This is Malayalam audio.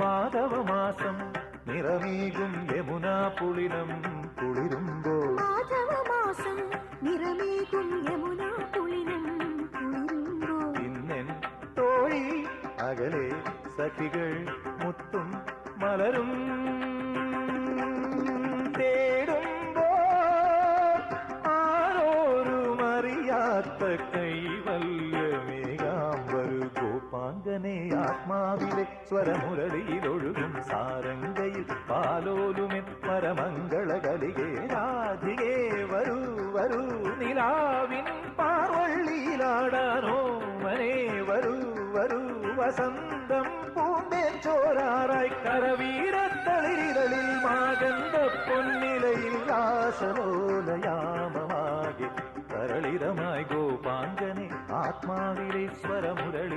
മാധവമാസം നിറമേകും യമുനാ പുളിനം കുളിരുമ്പോൾ മാധവമാസം നിറമേകും യമുനാ പുളിനം കുളിരുമ്പോൾ ഇന്നെൻ തോഴി അകലെ സഖികൾ മുത്തും മലരും തേടുമ്പോൾ ആരോരും അറിയാത്ത കൈവല്യമേകാംബരു ഗോപാംഗനെ ആത്മാവിലെ സ്വരമുരളിയിലൊഴുകും സാരംഗയിൽ പാലോലുമെൻ പരമംഗളകലികേ രാധികേ വരൂ വരൂ നിലാവിൻ പാർവള്ളിയിലാടാനോ മനെ വരൂ വരൂ വസന്തം പൂന്തേൻ ചോരാറായി കരവീരത്തളിരിതളിൽ മാകന്ത പൊന്നിലയിൽ ആശലോലയാമമാകെ തരളിതമായി ഗോപാംഗനെ ആത്മാവിലെ സ്വരമുരളി